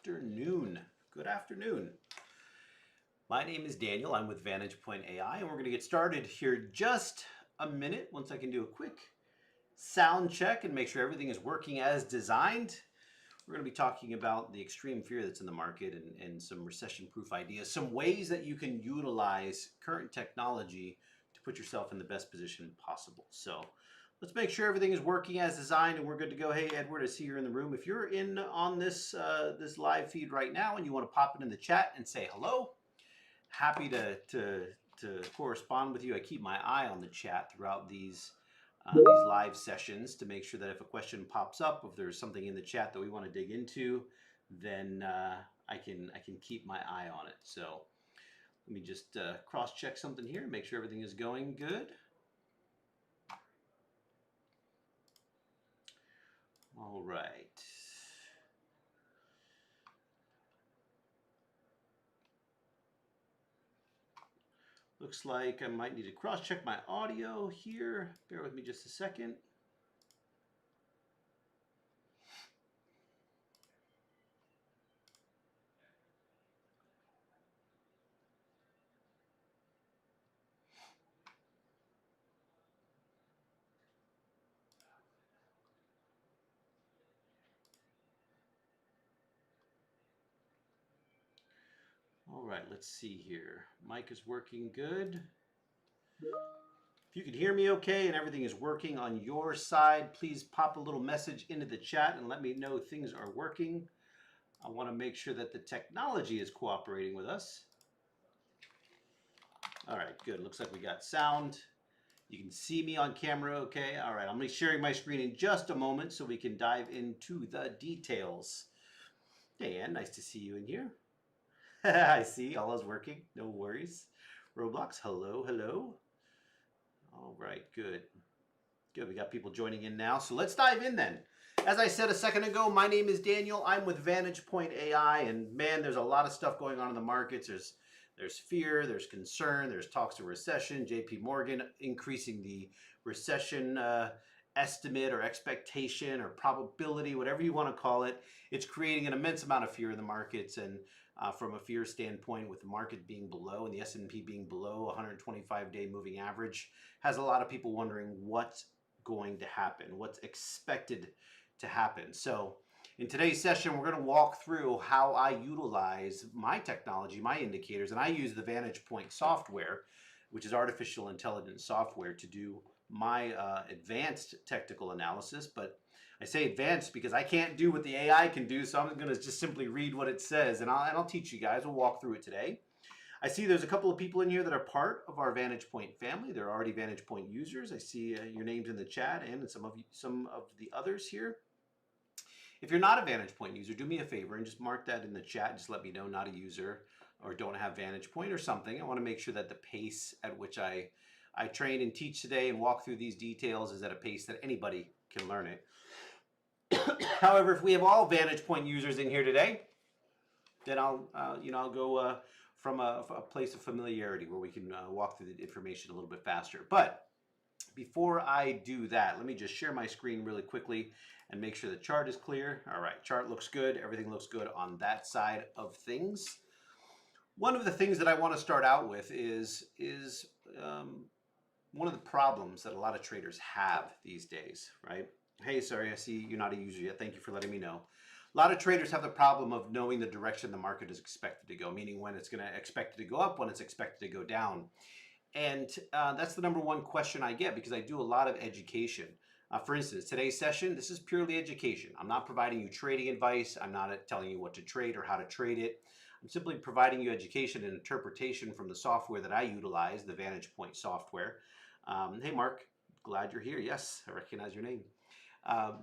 afternoon. Good afternoon. My name is Daniel. I'm with VantagePoint AI, and we're going to get started here just a minute once I can do a quick sound check and make sure everything is working as designed. We're going to be talking about the extreme fear that's in the market and some recession-proof ideas, some ways that you can utilize current technology to put yourself in the best position possible. So let's make sure everything is working as designed and we're good to go. Hey, Edward, I see you're in the room. If you're in on this this live feed right now and you want to pop it in the chat and say hello, happy to correspond with you. I keep my eye on the chat throughout these live sessions to make sure that if a question pops up, if there's something in the chat that we want to dig into, then I can keep my eye on it. So let me just cross-check something here, make sure everything is going good. All right. Looks like I might need to cross-check my audio here. Bear with me just a second. All right, let's see here. Mic is working good. If you can hear me okay and everything is working on your side, please pop a little message into the chat and let me know things are working. I want to make sure that the technology is cooperating with us. All right, good. Looks like we got sound. You can see me on camera okay. All right, I'm going to be sharing my screen in just a moment so we can dive into the details. Hey, Ann, nice to see you in here. I see, all is working, no worries. Roblox, hello, hello. All right, good. Good, we got people joining in now. So let's dive in then. As I said a second ago, my name is Daniel. I'm with VantagePoint AI, and man, there's a lot of stuff going on in the markets. There's fear, there's concern, there's talks of recession. JP Morgan increasing the recession estimate or expectation or probability, whatever you want to call it. It's creating an immense amount of fear in the markets, and from a fear standpoint, with the market being below and the S&P being below 125-day moving average, has a lot of people wondering what's going to happen, what's expected to happen. So in today's session, we're going to walk through how I utilize my technology, my indicators, and I use the VantagePoint software, which is artificial intelligence software, to do my advanced technical analysis. But I say advanced because I can't do what the AI can do, so I'm going to just simply read what it says, and I'll teach you guys. We'll walk through it today. I see there's a couple of people in here that are part of our VantagePoint family. They're already VantagePoint users. I see your names in the chat and some of the others here. If you're not a VantagePoint user, do me a favor and just mark that in the chat. Just let me know, not a user or don't have VantagePoint or something. I want to make sure that the pace at which I train and teach today and walk through these details is at a pace that anybody can learn it. However, if we have all VantagePoint users in here today, then I'll go from a place of familiarity where we can walk through the information a little bit faster. But before I do that, let me just share my screen really quickly and make sure the chart is clear. All right, chart looks good. Everything looks good on that side of things. One of the things that I want to start out with is one of the problems that a lot of traders have these days, right? Hey, sorry, I see you're not a user yet. Thank you for letting me know. A lot of traders have the problem of knowing the direction the market is expected to go, meaning when it's going to expect it to go up, when it's expected to go down. And that's the number one question I get because I do a lot of education. For instance, today's session, this is purely education. I'm not providing you trading advice. I'm not telling you what to trade or how to trade it. I'm simply providing you education and interpretation from the software that I utilize, the VantagePoint software. Hey, Mark, glad you're here. Yes, I recognize your name.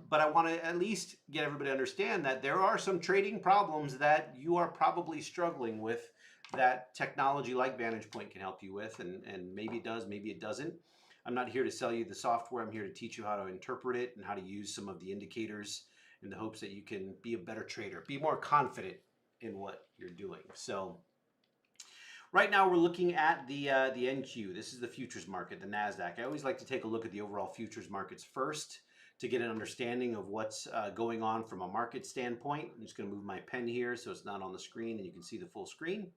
But I want to at least get everybody to understand that there are some trading problems that you are probably struggling with that technology like VantagePoint can help you with, and maybe it does, maybe it doesn't. I'm not here to sell you the software. I'm here to teach you how to interpret it and how to use some of the indicators in the hopes that you can be a better trader, be more confident in what you're doing. So right now we're looking at the NQ. This is the futures market, the NASDAQ. I always like to take a look at the overall futures markets first to get an understanding of what's going on from a market standpoint. I'm just going to move my pen here so it's not on the screen and you can see the full screen.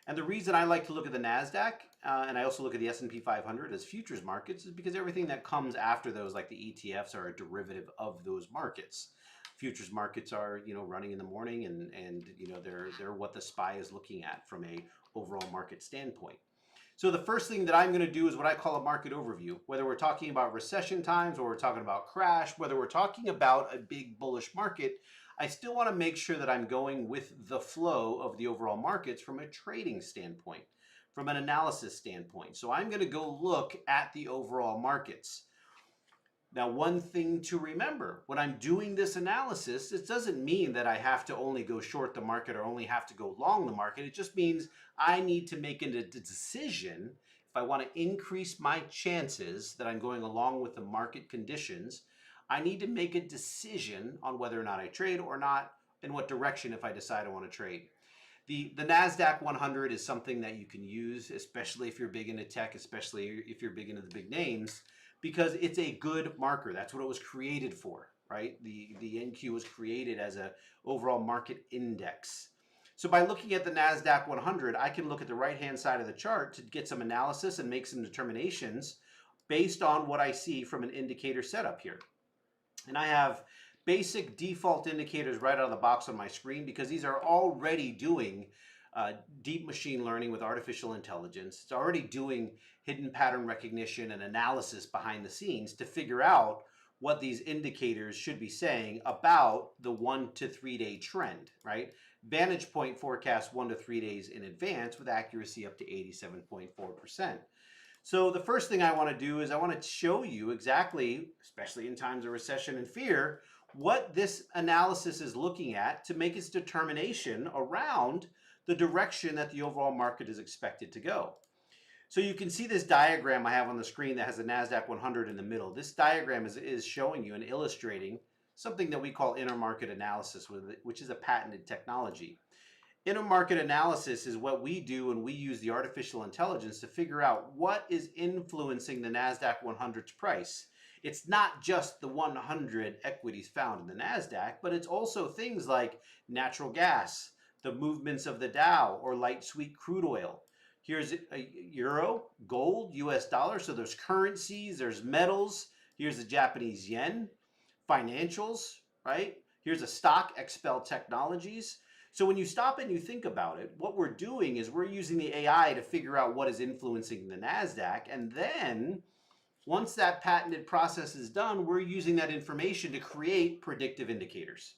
And the reason I like to look at the NASDAQ and I also look at the S&P 500 as futures markets is because everything that comes after those, like the ETFs, are a derivative of those markets. Futures markets are, running in the morning and they're what the SPY is looking at from a overall market standpoint. So the first thing that I'm going to do is what I call a market overview. Whether we're talking about recession times or we're talking about crash, whether we're talking about a big bullish market, I still want to make sure that I'm going with the flow of the overall markets from a trading standpoint, from an analysis standpoint. So I'm going to go look at the overall markets. Now, one thing to remember, when I'm doing this analysis, it doesn't mean that I have to only go short the market or only have to go long the market. It just means I need to make a decision if I want to increase my chances that I'm going along with the market conditions. I need to make a decision on whether or not I trade or not, in what direction if I decide I want to trade. The NASDAQ 100 is something that you can use, especially if you're big into tech, especially if you're big into the big names, because it's a good marker. That's what it was created for, right? The NQ was created as an overall market index. So by looking at the NASDAQ 100, I can look at the right-hand side of the chart to get some analysis and make some determinations based on what I see from an indicator setup here. And I have basic default indicators right out of the box on my screen because these are already doing deep machine learning with artificial intelligence. It's already doing hidden pattern recognition and analysis behind the scenes to figure out what these indicators should be saying about the 1 to 3 day trend, right? VantagePoint forecasts 1 to 3 days in advance with accuracy up to 87.4%. So the first thing I want to do is I want to show you exactly, especially in times of recession and fear, what this analysis is looking at to make its determination around the direction that the overall market is expected to go. So you can see this diagram I have on the screen that has the NASDAQ 100 in the middle. This diagram is showing you and illustrating something that we call intermarket analysis, which is a patented technology. Intermarket analysis is what we do when we use the artificial intelligence to figure out what is influencing the NASDAQ 100's price. It's not just the 100 equities found in the NASDAQ, but it's also things like natural gas, the movements of the Dow, or light sweet crude oil. Here's a euro, gold, US dollar. So there's currencies, there's metals. Here's the Japanese yen, financials, right? Here's a stock, XPEL Technologies. So when you stop and you think about it, what we're doing is we're using the AI to figure out what is influencing the NASDAQ. And then once that patented process is done, we're using that information to create predictive indicators.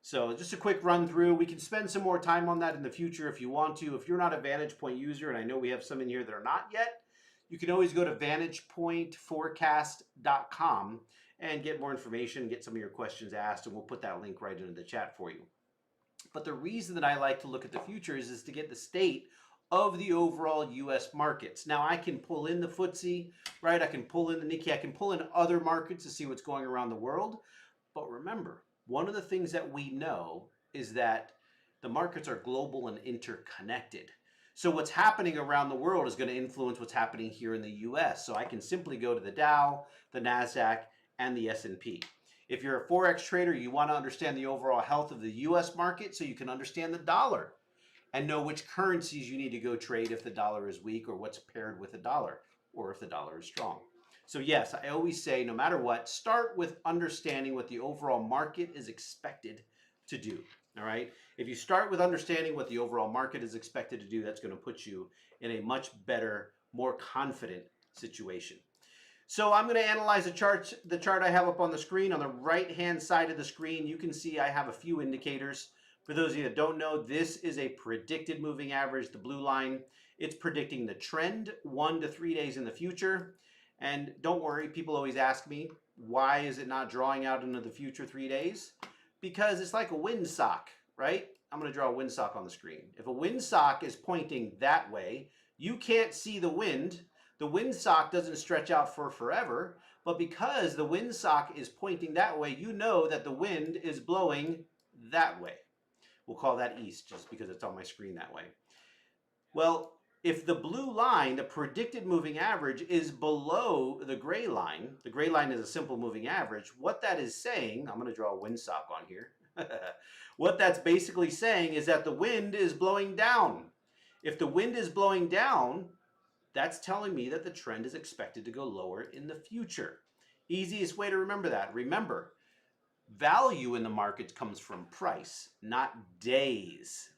So just a quick run through. We can spend some more time on that in the future if you want to. If you're not a VantagePoint user, and I know we have some in here that are not yet, you can always go to VantagePointForecast.com and get more information, get some of your questions asked, and we'll put that link right into the chat for you. But the reason that I like to look at the futures is to get the state of the overall US markets. Now I can pull in the FTSE, right? I can pull in the Nikkei, I can pull in other markets to see what's going around the world. But remember, one of the things that we know is that the markets are global and interconnected. So what's happening around the world is going to influence what's happening here in the US. So I can simply go to the Dow, the NASDAQ, and the S&P. If you're a Forex trader, you want to understand the overall health of the US market so you can understand the dollar and know which currencies you need to go trade if the dollar is weak or what's paired with the dollar or if the dollar is strong. So yes, I always say no matter what, start with understanding what the overall market is expected to do. All right. If you start with understanding what the overall market is expected to do, that's going to put you in a much better, more confident situation. So I'm going to analyze the chart I have up on the screen. On the right-hand side of the screen, you can see I have a few indicators. For those of you that don't know, this is a predicted moving average, the blue line. It's predicting the trend 1 to 3 days in the future. And don't worry, people always ask me, why is it not drawing out into the future 3 days? Because it's like a windsock, right? I'm going to draw a windsock on the screen. If a windsock is pointing that way, you can't see the wind. The windsock doesn't stretch out for forever, but because the windsock is pointing that way, you know that the wind is blowing that way. We'll call that east just because it's on my screen that way. Well, if the blue line, the predicted moving average, is below the gray line is a simple moving average, what that is saying, I'm going to draw a windsock on here. What that's basically saying is that the wind is blowing down. If the wind is blowing down, that's telling me that the trend is expected to go lower in the future. Easiest way to remember that. Remember, value in the market comes from price, not days.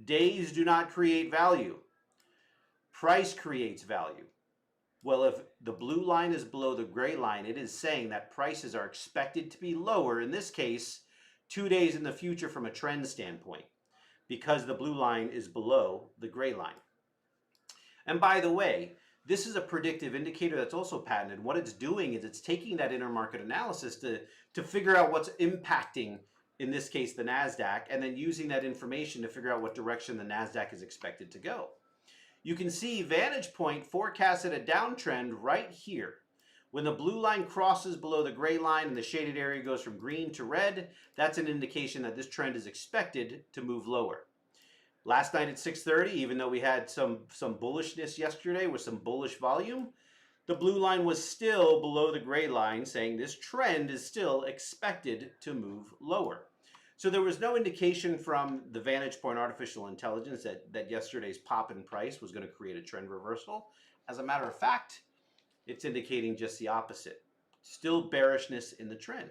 Days do not create value. Price creates value. Well, if the blue line is below the gray line, it is saying that prices are expected to be lower, in this case, 2 days in the future from a trend standpoint, because the blue line is below the gray line. And by the way, this is a predictive indicator that's also patented. What it's doing is it's taking that intermarket analysis to figure out what's impacting, in this case, the NASDAQ, and then using that information to figure out what direction the NASDAQ is expected to go. You can see VantagePoint forecasted a downtrend right here. When the blue line crosses below the gray line and the shaded area goes from green to red, that's an indication that this trend is expected to move lower. Last night at 6:30, even though we had some bullishness yesterday with some bullish volume, the blue line was still below the gray line, saying this trend is still expected to move lower. So there was no indication from the VantagePoint artificial intelligence that yesterday's pop in price was going to create a trend reversal. As a matter of fact, it's indicating just the opposite. Still bearishness in the trend.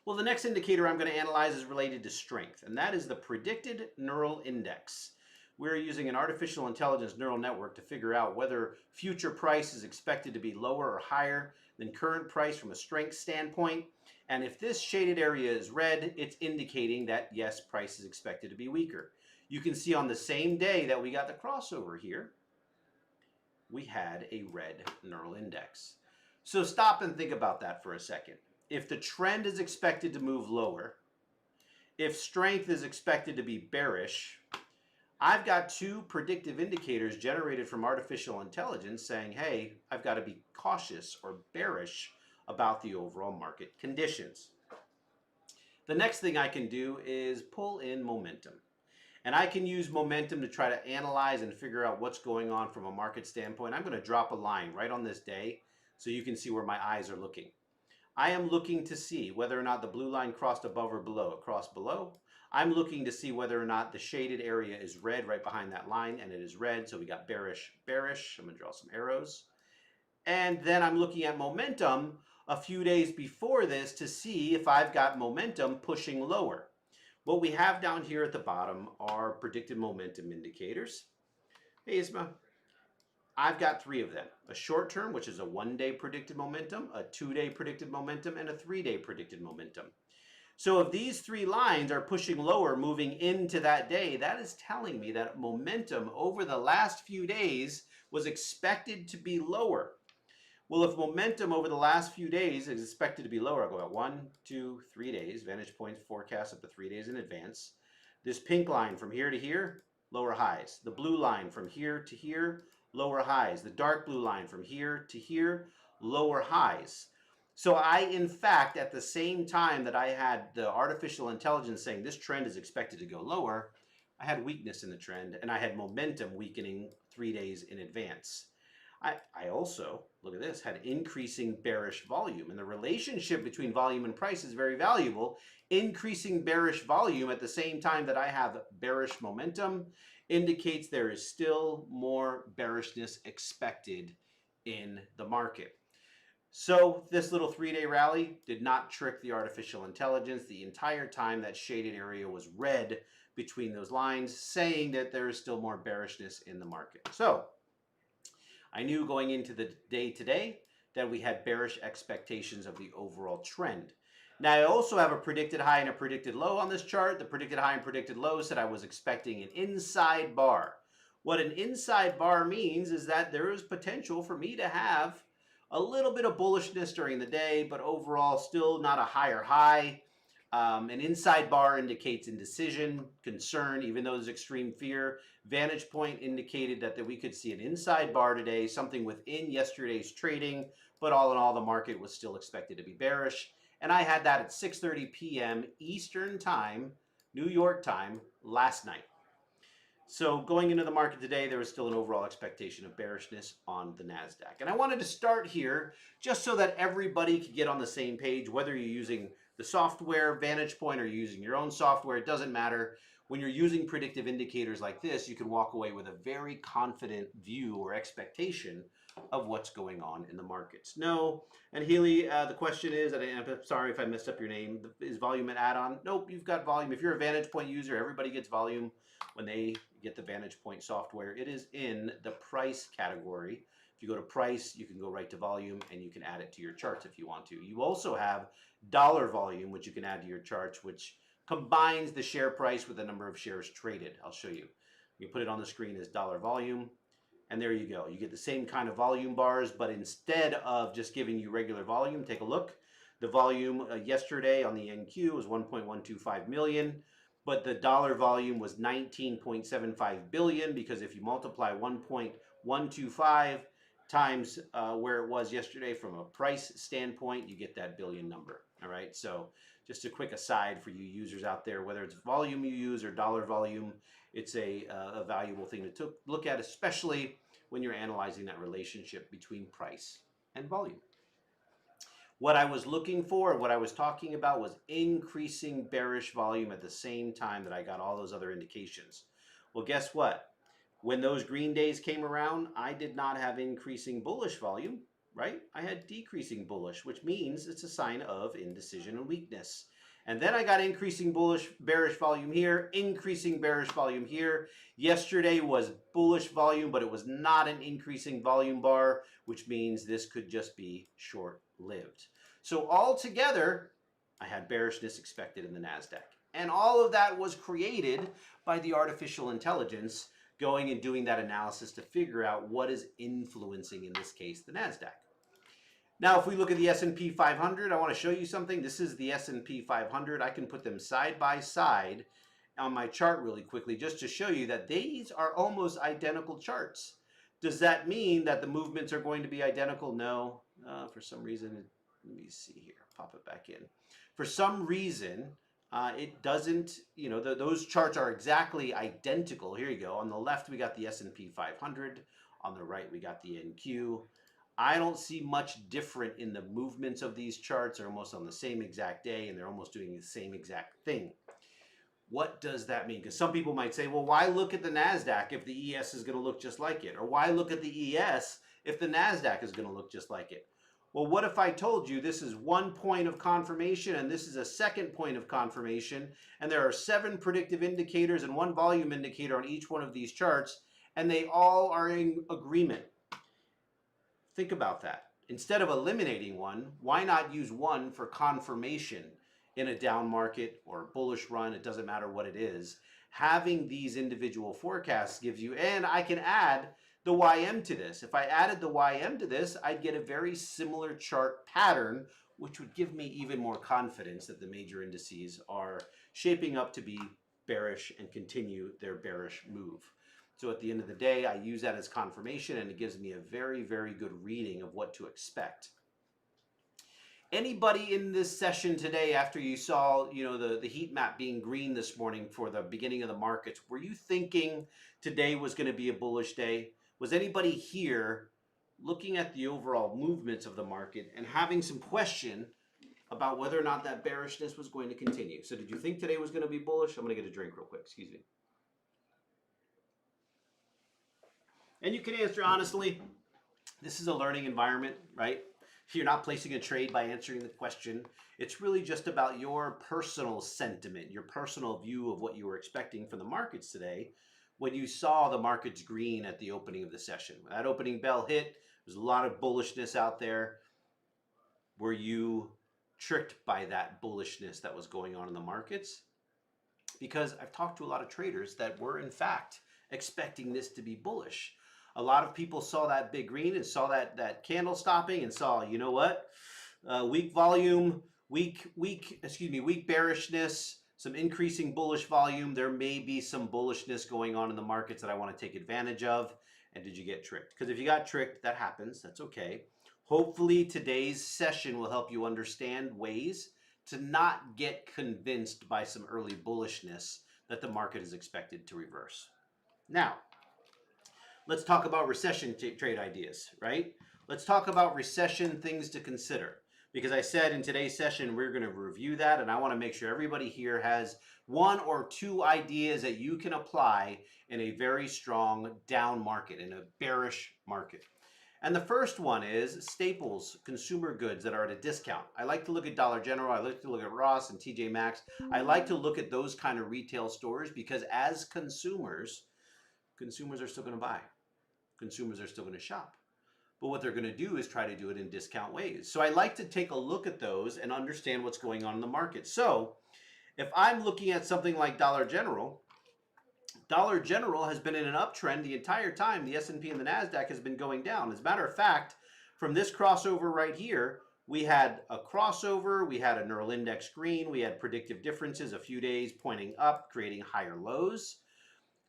Well, the next indicator I'm going to analyze is related to strength, and that is the predicted neural index. We're using an artificial intelligence neural network to figure out whether future price is expected to be lower or higher than current price from a strength standpoint. And if this shaded area is red, it's indicating that yes, price is expected to be weaker. You can see on the same day that we got the crossover here, we had a red neural index. So stop and think about that for a second. If the trend is expected to move lower, if strength is expected to be bearish, I've got two predictive indicators generated from artificial intelligence saying, hey, I've got to be cautious or bearish about the overall market conditions. The next thing I can do is pull in momentum. And I can use momentum to try to analyze and figure out what's going on from a market standpoint. I'm going to drop a line right on this day so you can see where my eyes are looking. I am looking to see whether or not the blue line crossed above or below. It crossed below. I'm looking to see whether or not the shaded area is red right behind that line, and it is red, so we got bearish, bearish. I'm going to draw some arrows. And then I'm looking at momentum a few days before this to see if I've got momentum pushing lower. What we have down here at the bottom are predicted momentum indicators. Hey, Isma, I've got 3 of them. A short term, which is a 1-day predicted momentum, a 2-day predicted momentum, and a 3-day predicted momentum. So if these 3 lines are pushing lower moving into that day, that is telling me that momentum over the last few days was expected to be lower. Well, if momentum over the last few days is expected to be lower, I'll go out 1, 2, 3 days. VantagePoint's forecast up to 3 days in advance. This pink line from here to here, lower highs. The blue line from here to here, lower highs. The dark blue line from here to here, lower highs. So I, in fact, at the same time that I had the artificial intelligence saying this trend is expected to go lower, I had weakness in the trend, and I had momentum weakening 3 days in advance. I also, look at this, had increasing bearish volume. And the relationship between volume and price is very valuable. Increasing bearish volume at the same time that I have bearish momentum indicates there is still more bearishness expected in the market. So this little 3-day rally did not trick the artificial intelligence. The entire time that shaded area was red between those lines, saying that there is still more bearishness in the market. So I knew going into the day today that we had bearish expectations of the overall trend. Now, I also have a predicted high and a predicted low on this chart. The predicted high and predicted low said I was expecting an inside bar. What an inside bar means is that there is potential for me to have a little bit of bullishness during the day, but overall still not a higher high. An inside bar indicates indecision, concern, even though there's extreme fear. VantagePoint indicated that we could see an inside bar today, something within yesterday's trading, but all in all, the market was still expected to be bearish. And I had that at 6:30 p.m. Eastern Time, New York time, last night. So going into the market today, there was still an overall expectation of bearishness on the NASDAQ. And I wanted to start here just so that everybody could get on the same page, whether you're using the software, VantagePoint, or you're using your own software, it doesn't matter. When you're using predictive indicators like this, you can walk away with a very confident view or expectation of what's going on in the markets. No, and Healy, the question is, and I'm sorry if I messed up your name, is volume an add-on? Nope, you've got volume. If you're a VantagePoint user, everybody gets volume when they get the VantagePoint software. It is in the price category. If you go to price, you can go right to volume and you can add it to your charts if you want to. You also have dollar volume, which you can add to your charts, which combines the share price with the number of shares traded. I'll show you. You put it on the screen as dollar volume, and there you go. You get the same kind of volume bars, but instead of just giving you regular volume, take a look. The volume yesterday on the NQ was 1.125 million. But the dollar volume was 19.75 billion, because if you multiply 1.125 times where it was yesterday from a price standpoint, you get that billion number. All right, so just a quick aside for you users out there, whether it's volume you use or dollar volume, it's a valuable thing to look at, especially when you're analyzing that relationship between price and volume. What I was looking for, what I was talking about, was increasing bearish volume at the same time that I got all those other indications. Well, guess what? When those green days came around, I did not have increasing bullish volume, right? I had decreasing bullish, which means it's a sign of indecision and weakness. And then I got increasing bearish volume here, increasing bearish volume here. Yesterday was bullish volume, but it was not an increasing volume bar, which means this could just be short-lived. So altogether, I had bearishness expected in the NASDAQ. And all of that was created by the artificial intelligence going and doing that analysis to figure out what is influencing, in this case, the NASDAQ. Now, if we look at the S&P 500, I want to show you something. This is the S&P 500. I can put them side by side on my chart really quickly just to show you that these are almost identical charts. Does that mean that the movements are going to be identical? No. For some reason, let me see here. Pop it back in. For some reason, it doesn't, you know, those charts are exactly identical. Here you go. On the left, we got the S&P 500. On the right, we got the NQ. I don't see much different in the movements of these charts. They're almost on the same exact day, and they're almost doing the same exact thing. What does that mean? Because some people might say, well, why look at the NASDAQ if the ES is going to look just like it? Or why look at the ES if the NASDAQ is going to look just like it? Well, what if I told you this is one point of confirmation and this is a second point of confirmation, and there are 7 predictive indicators and 1 volume indicator on each one of these charts, and they all are in agreement? Think about that. Instead of eliminating one, why not use one for confirmation in a down market or a bullish run? It doesn't matter what it is. Having these individual forecasts gives you, and I can add the YM to this. If I added the YM to this, I'd get a very similar chart pattern, which would give me even more confidence that the major indices are shaping up to be bearish and continue their bearish move. So at the end of the day, I use that as confirmation, and it gives me a very, very good reading of what to expect. Anybody in this session today, after you saw, you know, the heat map being green this morning for the beginning of the markets, were you thinking today was going to be a bullish day? Was anybody here looking at the overall movements of the market and having some question about whether or not that bearishness was going to continue? So did you think today was going to be bullish? I'm going to get a drink real quick. Excuse me. And you can answer honestly. This is a learning environment, right? You're not placing a trade by answering the question. It's really just about your personal sentiment, your personal view of what you were expecting from the markets today when you saw the markets green at the opening of the session. When that opening bell hit, there's a lot of bullishness out there. Were you tricked by that bullishness that was going on in the markets? Because I've talked to a lot of traders that were in fact expecting this to be bullish. A lot of people saw that big green and saw that candle stopping and saw, you know what, weak volume, weak bearishness, some increasing bullish volume. There may be some bullishness going on in the markets that I want to take advantage of. And did you get tricked? Because if you got tricked, that happens. That's okay. Hopefully today's session will help you understand ways to not get convinced by some early bullishness that the market is expected to reverse. Now, let's talk about recession trade ideas, right? Let's talk about recession things to consider. Because I said in today's session, we're going to review that, and I want to make sure everybody here has one or two ideas that you can apply in a very strong down market, in a bearish market. And the first one is staples, consumer goods that are at a discount. I like to look at Dollar General. I like to look at Ross and TJ Maxx. I like to look at those kind of retail stores because as consumers are still going to buy. Consumers are still going to shop. But what they're going to do is try to do it in discount ways. So I like to take a look at those and understand what's going on in the market. So if I'm looking at something like Dollar General has been in an uptrend the entire time. The S&P and the NASDAQ has been going down. As a matter of fact, from this crossover right here, we had a crossover, we had a neural index green, we had predictive differences a few days pointing up, creating higher lows.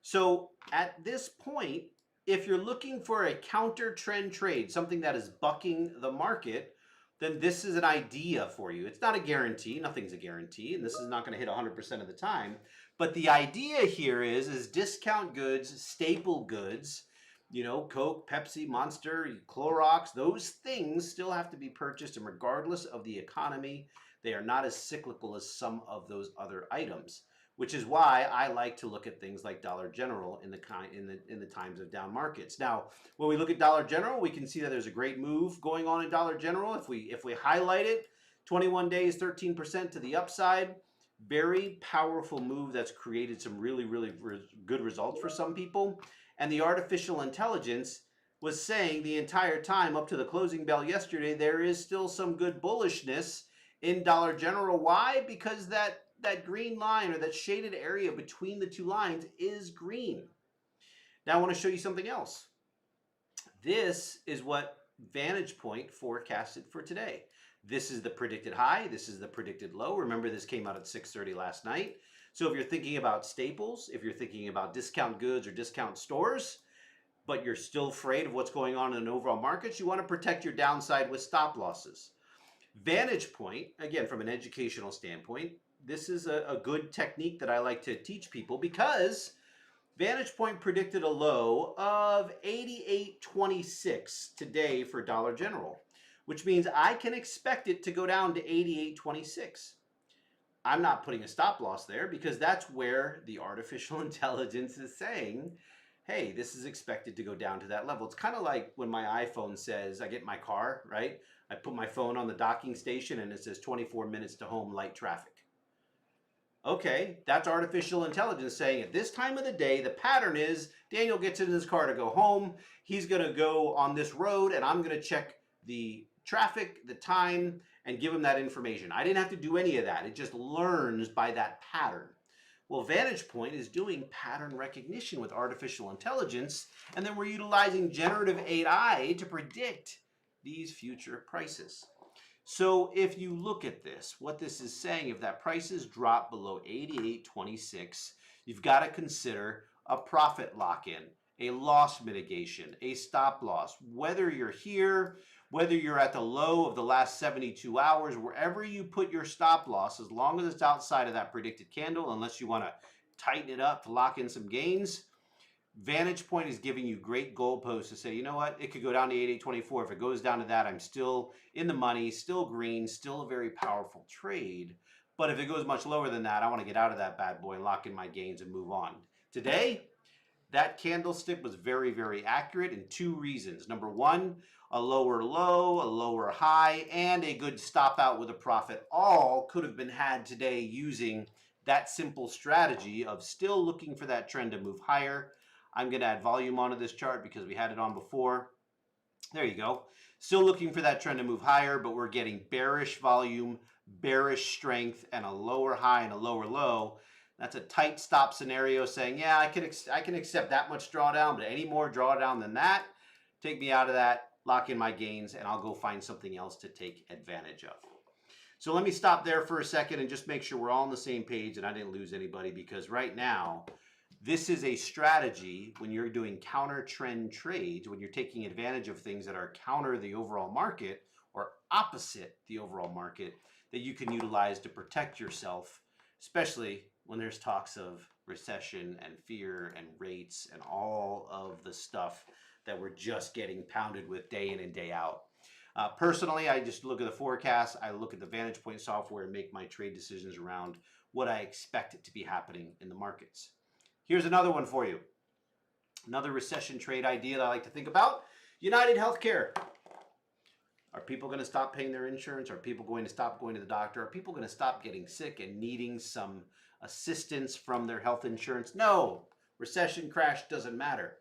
So at this point, if you're looking for a counter trend trade, something that is bucking the market, then this is an idea for you. It's not a guarantee. Nothing's a guarantee, and this is not going to hit 100% of the time. But the idea here is discount goods, staple goods, you know, Coke, Pepsi, Monster, Clorox, those things still have to be purchased, and regardless of the economy, they are not as cyclical as some of those other items, which is why I like to look at things like Dollar General in the times of down markets. Now, when we look at Dollar General, we can see that there's a great move going on in Dollar General. If we highlight it, 21 days, 13% to the upside. Very powerful move that's created some really, really good results for some people. And the artificial intelligence was saying the entire time up to the closing bell yesterday, there is still some good bullishness in Dollar General. Why? Because that green line or that shaded area between the two lines is green. Now I want to show you something else. This is what VantagePoint forecasted for today. This is the predicted high. This is the predicted low. Remember, this came out at 6:30 last night. So if you're thinking about staples, if you're thinking about discount goods or discount stores, but you're still afraid of what's going on in an overall market, you want to protect your downside with stop losses. VantagePoint, again, from an educational standpoint, this is a good technique that I like to teach people because VantagePoint predicted a low of 88.26 today for Dollar General, which means I can expect it to go down to 88.26. I'm not putting a stop loss there because that's where the artificial intelligence is saying, hey, this is expected to go down to that level. It's kind of like when my iPhone says, I get my car, right? I put my phone on the docking station and it says 24 minutes to home, light traffic. Okay, that's artificial intelligence saying at this time of the day, the pattern is Daniel gets in his car to go home. He's going to go on this road and I'm going to check the traffic, the time, and give him that information. I didn't have to do any of that. It just learns by that pattern. Well, VantagePoint is doing pattern recognition with artificial intelligence, and then we're utilizing generative AI to predict these future prices. So if you look at this, what this is saying, if that prices drop below 88.26, you've got to consider a profit lock-in, a loss mitigation, a stop loss. Whether you're here, whether you're at the low of the last 72 hours, wherever you put your stop loss, as long as it's outside of that predicted candle, unless you want to tighten it up to lock in some gains, VantagePoint is giving you great goalposts to say, you know what, it could go down to 88.24. If it goes down to that, I'm still in the money, still green, still a very powerful trade. But if it goes much lower than that, I want to get out of that bad boy, lock in my gains, and move on. Today, that candlestick was very, very accurate in two reasons. Number one, a lower low, a lower high, and a good stop out with a profit. All could have been had today using that simple strategy of still looking for that trend to move higher. I'm going to add volume onto this chart because we had it on before. There you go. Still looking for that trend to move higher, but we're getting bearish volume, bearish strength, and a lower high and a lower low. That's a tight stop scenario saying, yeah, I can accept that much drawdown, but any more drawdown than that, take me out of that, lock in my gains, and I'll go find something else to take advantage of. So let me stop there for a second and just make sure we're all on the same page and I didn't lose anybody, because right now, this is a strategy when you're doing counter trend trades, when you're taking advantage of things that are counter the overall market or opposite the overall market, that you can utilize to protect yourself, especially when there's talks of recession and fear and rates and all of the stuff that we're just getting pounded with day in and day out. Personally, I just look at the forecast, I look at the VantagePoint software and make my trade decisions around what I expect to be happening in the markets. Here's another one for you. Another recession trade idea that I like to think about. United Healthcare. Are people going to stop paying their insurance? Are people going to stop going to the doctor? Are people going to stop getting sick and needing some assistance from their health insurance? No. Recession, crash, doesn't matter.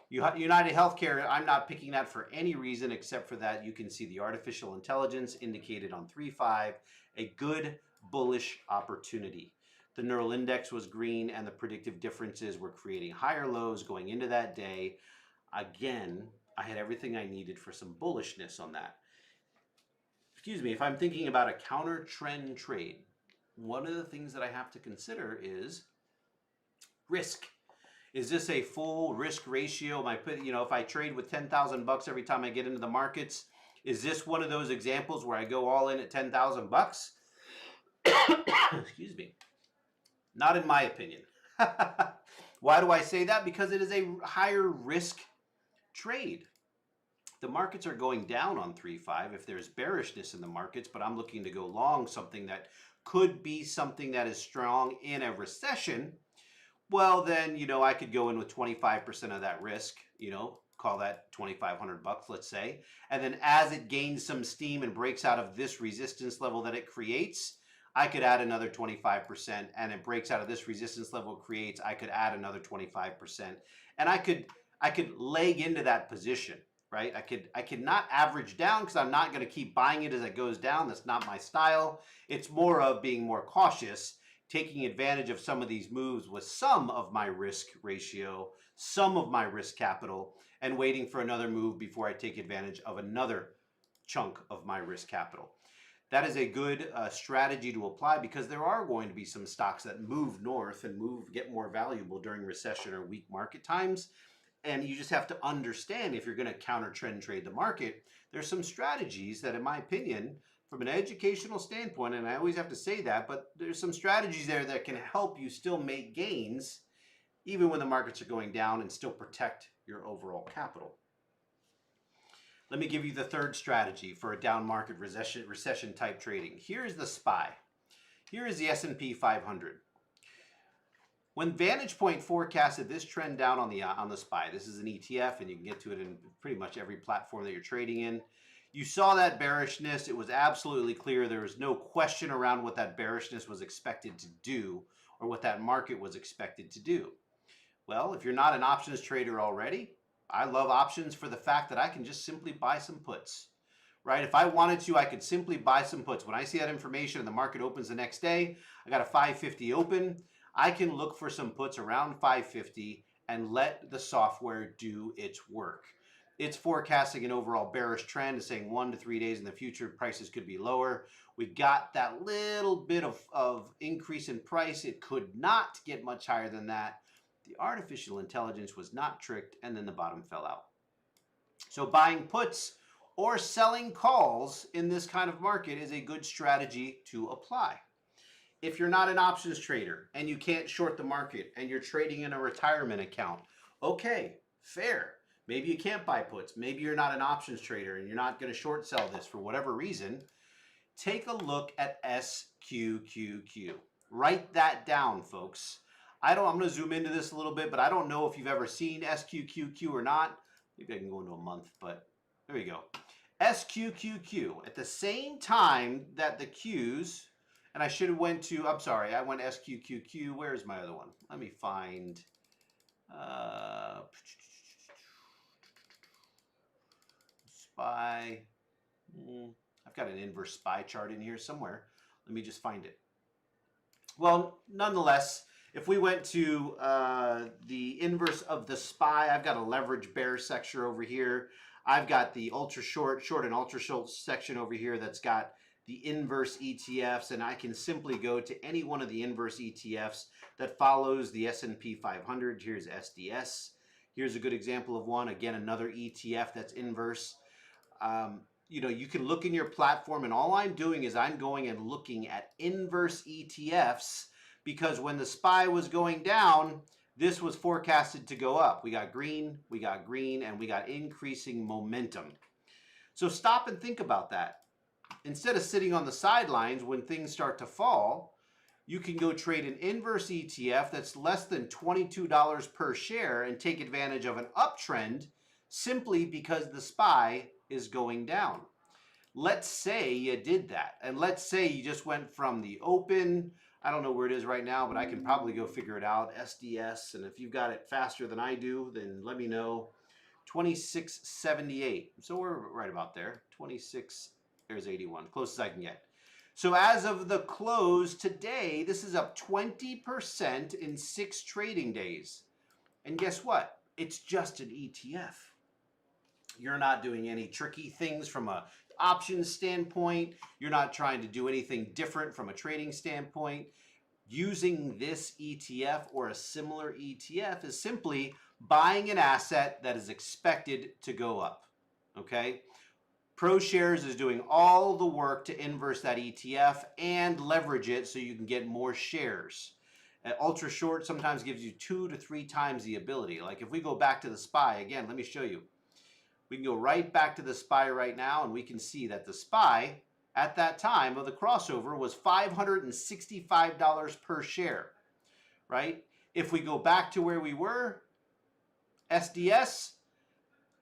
United Healthcare, I'm not picking that for any reason except for that you can see the artificial intelligence indicated on 3.5, a good bullish opportunity. The neural index was green and the predictive differences were creating higher lows going into that day. Again, I had everything I needed for some bullishness on that. Excuse me, if I'm thinking about a counter trend trade, one of the things that I have to consider is risk. Is this a full risk ratio? If I trade with 10,000 bucks every time I get into the markets, is this one of those examples where I go all in at 10,000 bucks? Excuse me. Not in my opinion. Why do I say that? Because it is a higher risk trade. The markets are going down on 3.5 if there's bearishness in the markets, but I'm looking to go long something that could be something that is strong in a recession. Well, then, I could go in with 25% of that risk, call that 2,500 bucks, let's say. And then as it gains some steam and breaks out of this resistance level that it creates, I could add another 25%, and it breaks out of this resistance level it creates, I could add another 25%. And I could leg into that position, right? I could not average down because I'm not going to keep buying it as it goes down. That's not my style. It's more of being more cautious, taking advantage of some of these moves with some of my risk ratio, some of my risk capital, and waiting for another move before I take advantage of another chunk of my risk capital. That is a good strategy to apply because there are going to be some stocks that move north and get more valuable during recession or weak market times. And you just have to understand, if you're going to counter trend trade the market, there's some strategies that, in my opinion, from an educational standpoint, and I always have to say that, but there's some strategies there that can help you still make gains even when the markets are going down and still protect your overall capital. Let me give you the third strategy for a down market recession type trading. Here's the SPY. Here is the S&P 500. When VantagePoint forecasted this trend down on the SPY, this is an ETF and you can get to it in pretty much every platform that you're trading in. You saw that bearishness. It was absolutely clear. There was no question around what that bearishness was expected to do or what that market was expected to do. Well, if you're not an options trader already, I love options for the fact that I can just simply buy some puts, right? If I wanted to, I could simply buy some puts. When I see that information and the market opens the next day, I got a 550 open, I can look for some puts around 550 and let the software do its work. It's forecasting an overall bearish trend, saying 1 to 3 days in the future, prices could be lower. We got that little bit of increase in price. It could not get much higher than that. The artificial intelligence was not tricked, and then the bottom fell out. So buying puts or selling calls in this kind of market is a good strategy to apply. If you're not an options trader and you can't short the market and you're trading in a retirement account, okay, fair. Maybe you can't buy puts. Maybe you're not an options trader and you're not going to short sell this for whatever reason. Take a look at SQQQ. Write that down, folks. I'm going to zoom into this a little bit, but I don't know if you've ever seen SQQQ or not. Maybe I can go into a month, but there you go. SQQQ. At the same time that the Qs, and I should have went to, I'm sorry, I went SQQQ. Where's my other one? Let me find, SPY. I've got an inverse SPY chart in here somewhere. Let me just find it. Well, nonetheless, if we went to the inverse of the SPY, I've got a leverage bear section over here. I've got the ultra short and ultra short section over here that's got the inverse ETFs, and I can simply go to any one of the inverse ETFs that follows the S&P 500. Here's SDS. Here's a good example of one. Again, another ETF that's inverse. You can look in your platform, and all I'm doing is I'm going and looking at inverse ETFs because when the SPY was going down, this was forecasted to go up. We got green, and we got increasing momentum. So stop and think about that. Instead of sitting on the sidelines when things start to fall, you can go trade an inverse ETF that's less than $22 per share and take advantage of an uptrend simply because the SPY is going down. Let's say you did that, and let's say you just went from the open, I don't know where it is right now, but I can probably go figure it out, SDS, and if you've got it faster than I do, then let me know. 2678, so we're right about there. 26, there's 81, closest I can get. So as of the close today, this is up 20% in 6 trading days. And guess what? It's just an ETF. You're not doing any tricky things from a options standpoint. You're not trying to do anything different from a trading standpoint. Using this ETF or a similar ETF is simply buying an asset that is expected to go up, okay? ProShares is doing all the work to inverse that ETF and leverage it so you can get more shares. Ultra short sometimes gives you 2 to 3 times the ability. Like if we go back to the SPY, again, let me show you. We can go right back to the SPY right now, and we can see that the SPY at that time of the crossover was $565 per share, right? If we go back to where we were, SDS,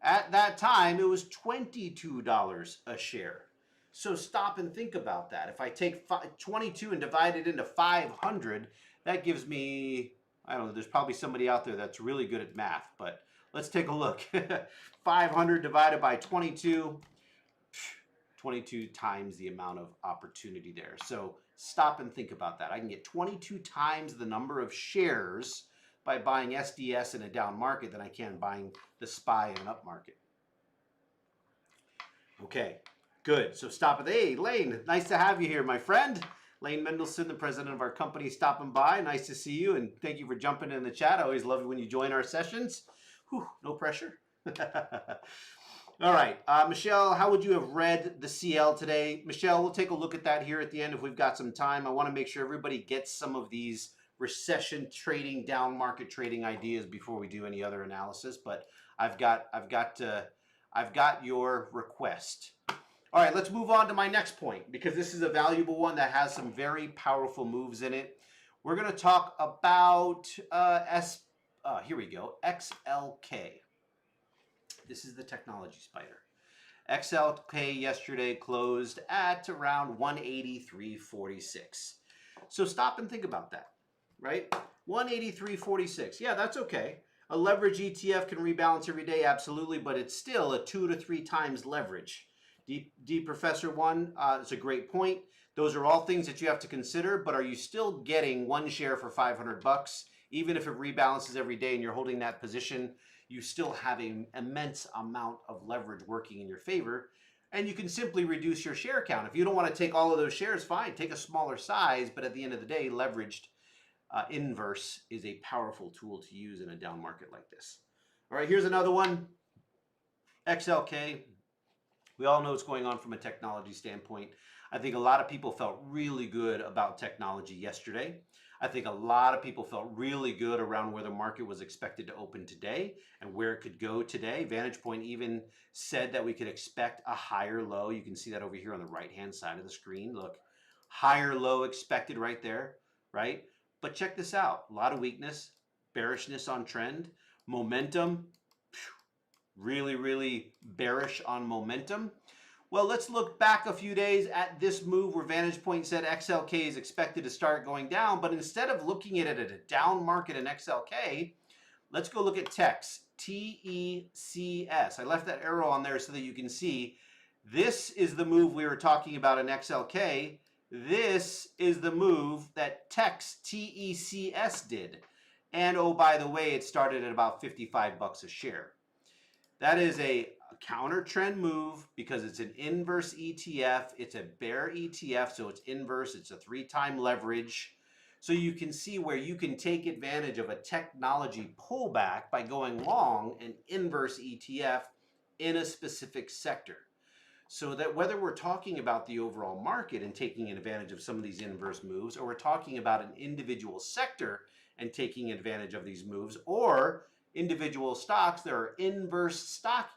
at that time it was $22 a share. So stop and think about that. If I take 22 and divide it into 500, that gives me, I don't know, there's probably somebody out there that's really good at math, but let's take a look. 500 divided by 22, 22 times the amount of opportunity there. So stop and think about that. I can get 22 times the number of shares by buying SDS in a down market than I can buying the SPY in an up market. Okay, good. So stop it. Hey, Lane, nice to have you here, my friend. Lane Mendelson, the president of our company, stopping by. Nice to see you, and thank you for jumping in the chat. I always love it when you join our sessions. Whew, no pressure. All right, Michelle, how would you have read the CL today? Michelle, we'll take a look at that here at the end if we've got some time. I want to make sure everybody gets some of these recession trading, down market trading ideas before we do any other analysis. But I've got your request. All right, let's move on to my next point because this is a valuable one that has some very powerful moves in it. We're going to talk about here we go, XLK. This is the technology spider. XLK yesterday closed at around 183.46. So stop and think about that, right? 183.46. Yeah, that's okay. A leverage ETF can rebalance every day, absolutely, but it's still a 2 to 3 times leverage. D Professor 1, it's a great point. Those are all things that you have to consider, but are you still getting one share for $500? Even if it rebalances every day and you're holding that position, you still have an immense amount of leverage working in your favor, and you can simply reduce your share count. If you don't want to take all of those shares, fine, take a smaller size, but at the end of the day, leveraged inverse is a powerful tool to use in a down market like this. All right, here's another one, XLK. We all know what's going on from a technology standpoint. I think a lot of people felt really good about technology yesterday. I think a lot of people felt really good around where the market was expected to open today and where it could go today. VantagePoint even said that we could expect a higher low. You can see that over here on the right-hand side of the screen. Look, higher low expected right there, right? But check this out. A lot of weakness, bearishness on trend, momentum, really, really bearish on momentum. Well, let's look back a few days at this move where VantagePoint said XLK is expected to start going down, but instead of looking at it at a down market in XLK, let's go look at TECS, TECS. I left that arrow on there so that you can see this is the move we were talking about in XLK. This is the move that TECS, TECS did. And oh, by the way, it started at about 55 bucks a share. That is a counter trend move because it's an inverse ETF. It's a bear ETF, so it's inverse. It's a 3-time leverage. So you can see where you can take advantage of a technology pullback by going long an inverse ETF in a specific sector. So that whether we're talking about the overall market and taking advantage of some of these inverse moves, or we're talking about an individual sector and taking advantage of these moves, or individual stocks, there are inverse stock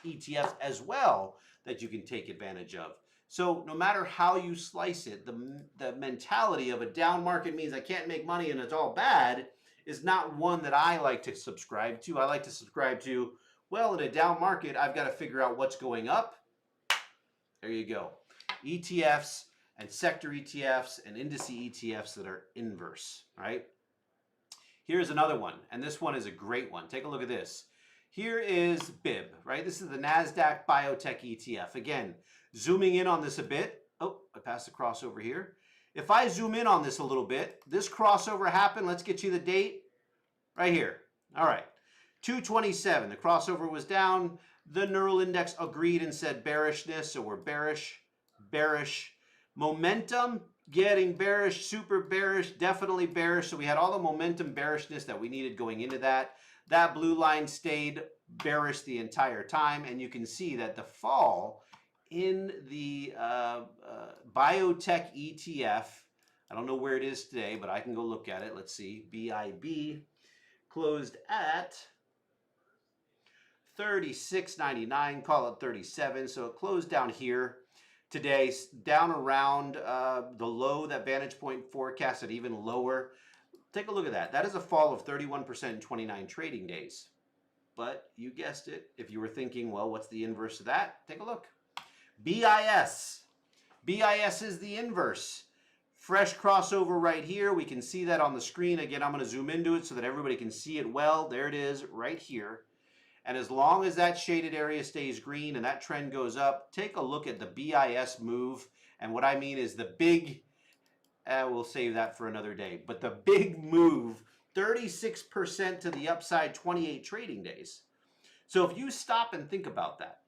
ETFs as well that you can take advantage of. So no matter how you slice it, the mentality of a down market means I can't make money and it's all bad is not one that I like to subscribe to. I like to subscribe to, well, in a down market, I've got to figure out what's going up. There you go. ETFs and sector ETFs and index ETFs that are inverse, right? Here's another one, and this one is a great one. Take a look at this. Here is BIB, right? This is the NASDAQ Biotech ETF. Again, zooming in on this a bit. Oh, I passed the crossover here. If I zoom in on this a little bit, this crossover happened. Let's get you the date right here. All right, 227. The crossover was down. The neural index agreed and said bearishness, so we're bearish, bearish. Momentum, getting bearish, super bearish, definitely bearish. So we had all the momentum bearishness that we needed going into that. That blue line stayed bearish the entire time, and you can see that the fall in the biotech ETF, I don't know where it is today, but I can go look at it. Let's see, BIB closed at 36.99, call it 37. So it closed down here today, down around the low that VantagePoint forecasted, even lower. Take a look at that. That is a fall of 31% in 29 trading days. But you guessed it. If you were thinking, well, what's the inverse of that? Take a look. BIS. BIS is the inverse. Fresh crossover right here. We can see that on the screen. Again, I'm going to zoom into it so that everybody can see it well. There it is right here. And as long as that shaded area stays green and that trend goes up, take a look at the BIS move. And what I mean is the big, we'll save that for another day, but the big move, 36% to the upside, 28 trading days. So if you stop and think about that,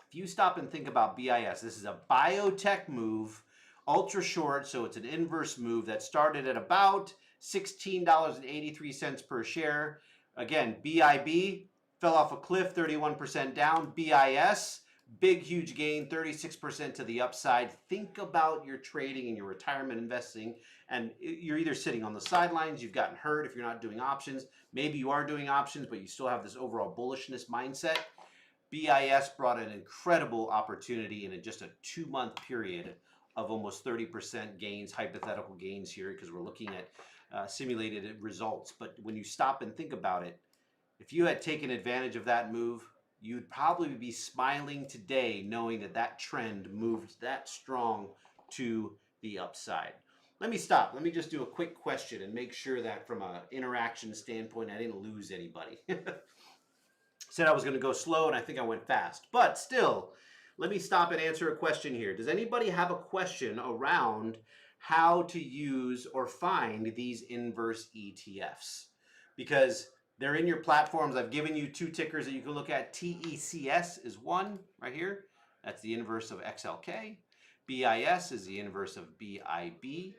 if you stop and think about BIS, this is a biotech move, ultra short, so it's an inverse move that started at about $16.83 per share. Again, BIB fell off a cliff, 31% down. BIS, big, huge gain, 36% to the upside. Think about your trading and your retirement investing, and you're either sitting on the sidelines, you've gotten hurt if you're not doing options. Maybe you are doing options, but you still have this overall bullishness mindset. BIS brought an incredible opportunity in just a 2-month period of almost 30% gains, hypothetical gains here, because we're looking at simulated results. But when you stop and think about it, if you had taken advantage of that move, you'd probably be smiling today knowing that that trend moved that strong to the upside. Let me stop. Let me just do a quick question and make sure that from an interaction standpoint, I didn't lose anybody. Said I was going to go slow and I think I went fast. But still, let me stop and answer a question here. Does anybody have a question around how to use or find these inverse ETFs? Because they're in your platforms. I've given you 2 tickers that you can look at. TECS is one right here. That's the inverse of XLK. BIS is the inverse of BIB.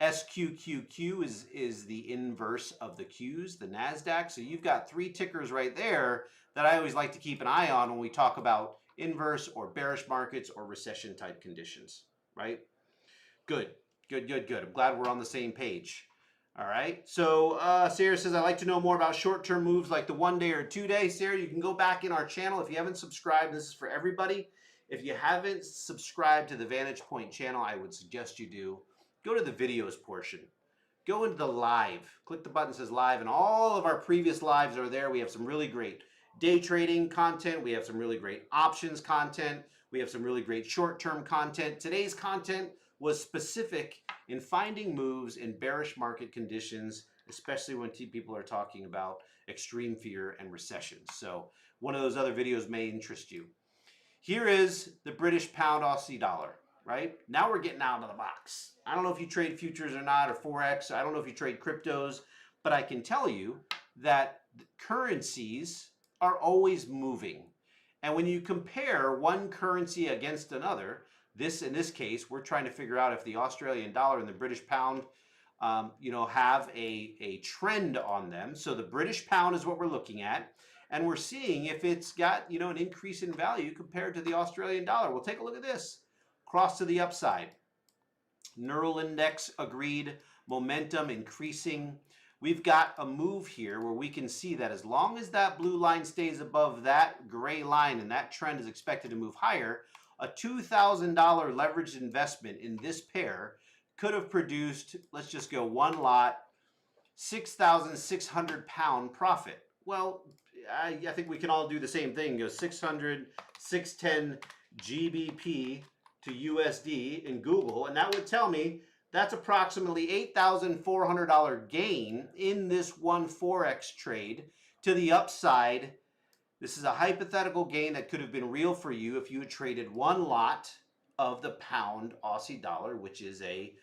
SQQQ is the inverse of the Qs, the NASDAQ. So you've got 3 tickers right there that I always like to keep an eye on when we talk about inverse or bearish markets or recession type conditions, right? Good, good, good, good. I'm glad we're on the same page. All right, so Sarah says, I'd like to know more about short-term moves like the 1-day or 2-day. Sarah, you can go back in our channel. If you haven't subscribed, this is for everybody. If you haven't subscribed to the VantagePoint channel, I would suggest you do. Go to the videos portion. Go into the live. Click the button that says live, and all of our previous lives are there. We have some really great day trading content. We have some really great options content. We have some really great short-term content. Today's content was specific in finding moves in bearish market conditions, especially when people are talking about extreme fear and recessions. So one of those other videos may interest you. Here is the British pound Aussie dollar, right? Now we're getting out of the box. I don't know if you trade futures or not, or Forex. I don't know if you trade cryptos, but I can tell you that currencies are always moving. And when you compare one currency against another, in this case, we're trying to figure out if the Australian dollar and the British pound you know, have a trend on them. So the British pound is what we're looking at. And we're seeing if it's got, you know, an increase in value compared to the Australian dollar. We'll take a look at this. Cross to the upside. Neural index agreed. Momentum increasing. We've got a move here where we can see that as long as that blue line stays above that gray line and that trend is expected to move higher, a $2,000 leveraged investment in this pair could have produced, let's just go one lot, 6,600 pound profit. Well, I think we can all do the same thing. Go 600, 610 GBP to USD in Google, and that would tell me that's approximately $8,400 gain in this one Forex trade to the upside. This is a hypothetical gain that could have been real for you if you had traded one lot of the pound Aussie dollar, which is a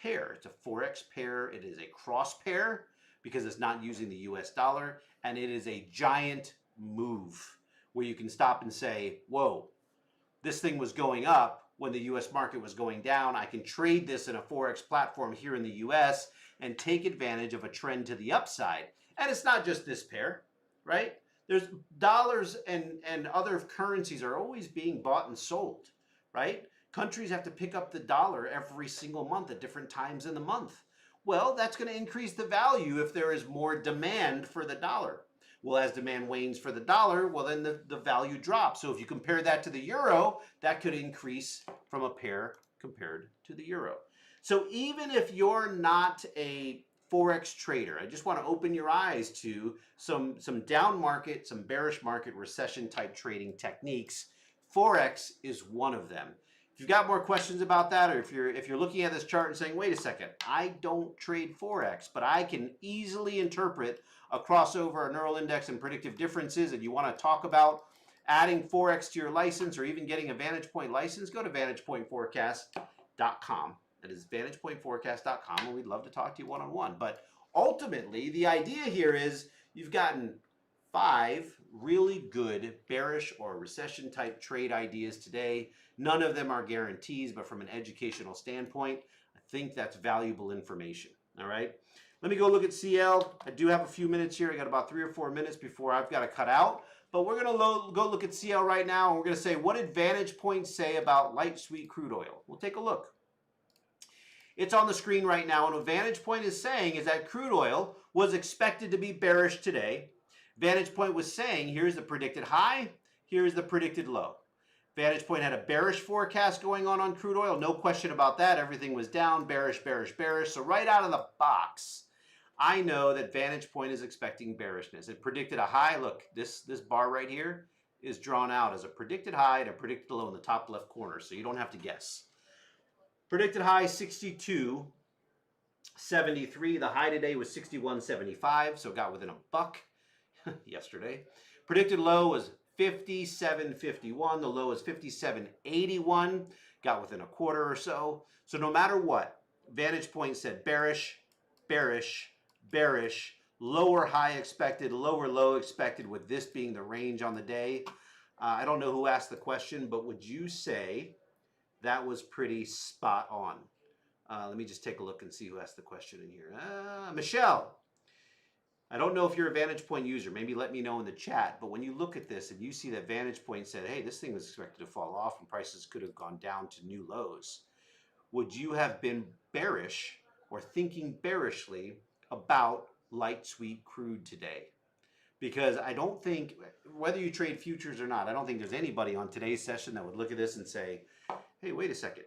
pair. It's a Forex pair. It is a cross pair because it's not using the US dollar, and it is a giant move where you can stop and say, whoa, this thing was going up when the US market was going down. I can trade this in a Forex platform here in the US and take advantage of a trend to the upside. And it's not just this pair, right? There's dollars and other currencies are always being bought and sold, right? Countries have to pick up the dollar every single month at different times in the month. Well, that's going to increase the value if there is more demand for the dollar. Well, as demand wanes for the dollar, well, then the value drops. So if you compare that to the euro, that could increase from a pair compared to the euro. So even if you're not a Forex trader, I just want to open your eyes to some down market, some bearish market, recession type trading techniques. Forex is one of them. If you've got more questions about that, or if you're looking at this chart and saying, wait a second, I don't trade Forex, but I can easily interpret a crossover, a neural index, and predictive differences, and you want to talk about adding Forex to your license or even getting a VantagePoint license, go to VantagePointForecast.com. That is VantagePointForecast.com, and we'd love to talk to you one-on-one. But ultimately, the idea here is you've gotten 5 really good bearish or recession type trade ideas today. None of them are guarantees, but from an educational standpoint, I think that's valuable information. All right. Let me go look at CL. I do have a few minutes here. I got about 3 or 4 minutes before I've got to cut out. But we're going to go look at CL right now, and we're going to say, what did VantagePoint say about light sweet crude oil? We'll take a look. It's on the screen right now, and what VantagePoint is saying is that crude oil was expected to be bearish today. VantagePoint was saying, here's the predicted high, here's the predicted low. VantagePoint had a bearish forecast going on crude oil, no question about that. Everything was down, bearish, bearish, bearish. So right out of the box, I know that VantagePoint is expecting bearishness. It predicted a high. Look, this bar right here is drawn out as a predicted high and a predicted low in the top left corner, so you don't have to guess. Predicted high 62.73. The high today was 61.75, so it got within a buck yesterday. Predicted low was 57.51. The low is 57.81. Got within a quarter or so. So no matter what, VantagePoint said bearish, bearish, bearish, lower high expected, lower low expected, with this being the range on the day. I don't know who asked the question, but would you say that was pretty spot on? Let me just take a look and see who asked the question in here. Michelle. I don't know if you're a VantagePoint user. Maybe let me know in the chat. But when you look at this and you see that VantagePoint said, hey, this thing was expected to fall off and prices could have gone down to new lows, would you have been bearish or thinking bearishly about light sweet crude today? Because I don't think, whether you trade futures or not, I don't think there's anybody on today's session that would look at this and say, hey, wait a second.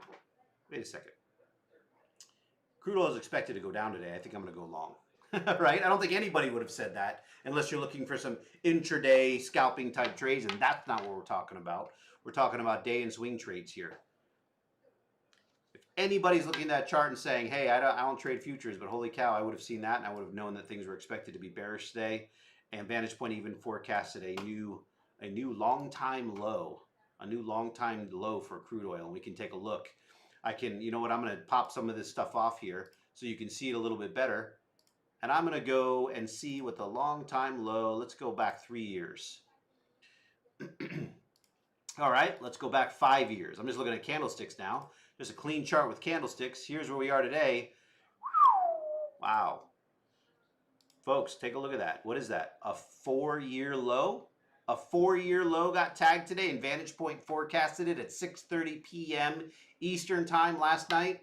Crude oil is expected to go down today. I think I'm going to go long. Right? I don't think anybody would have said that unless you're looking for some intraday scalping type trades, and that's not what we're talking about. We're talking about day and swing trades here. If anybody's looking at that chart and saying, hey, I don't trade futures, but holy cow, I would have seen that, and I would have known that things were expected to be bearish today. And VantagePoint even forecasted a new long-time low, for crude oil. And we can take a look. You know what, I'm going to pop some of this stuff off here so you can see it a little bit better. And I'm going to go and see what the long-time low, let's go back 3 years. All right, let's go back 5 years. I'm just looking at candlesticks now. There's a clean chart with candlesticks. Here's where we are today. Wow. Folks, take a look at that. What is that? A 4-year low? A 4-year low got tagged today, and VantagePoint forecasted it at 6:30 p.m. Eastern time last night.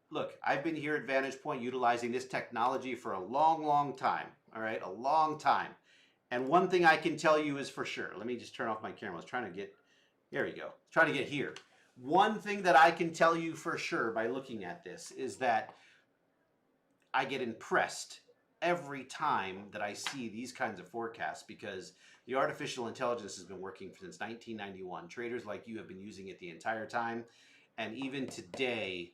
Look, I've been here at VantagePoint utilizing this technology for a long, long time. All right, a long time. And one thing I can tell you is for sure. Let me just turn off my camera. I was trying to get, there we go. Trying to get here. One thing that I can tell you for sure by looking at this is that I get impressed every time that I see these kinds of forecasts, because the artificial intelligence has been working since 1991. Traders like you have been using it the entire time. And even today,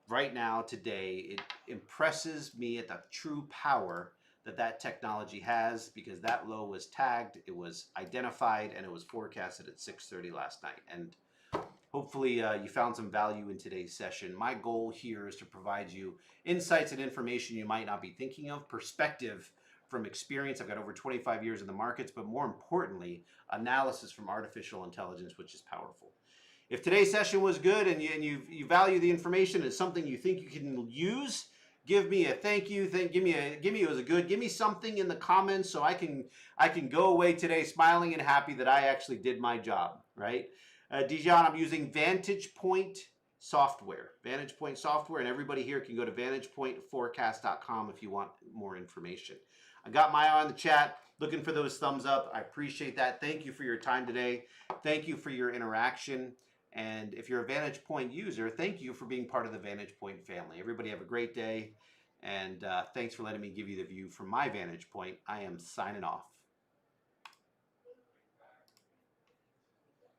right now, today, it impresses me at the true power that that technology has, because that low was tagged, it was identified, and it was forecasted at 6:30 last night. And hopefully you found some value in today's session. My goal here is to provide you insights and information you might not be thinking of, perspective from experience. I've got over 25 years in the markets, but more importantly, analysis from artificial intelligence, which is powerful. If today's session was good and you value the information, it's something you think you can use, give me a thank you. Give me it was a good. Give me something in the comments so I can go away today smiling and happy that I actually did my job, right? Dijon, I'm using VantagePoint software. VantagePoint software, and everybody here can go to VantagePointForecast.com if you want more information. I got my eye on the chat, looking for those thumbs up. I appreciate that. Thank you for your time today. Thank you for your interaction. And if you're a VantagePoint user, thank you for being part of the VantagePoint family. Everybody have a great day, and thanks for letting me give you the view from my vantage point. I am signing off.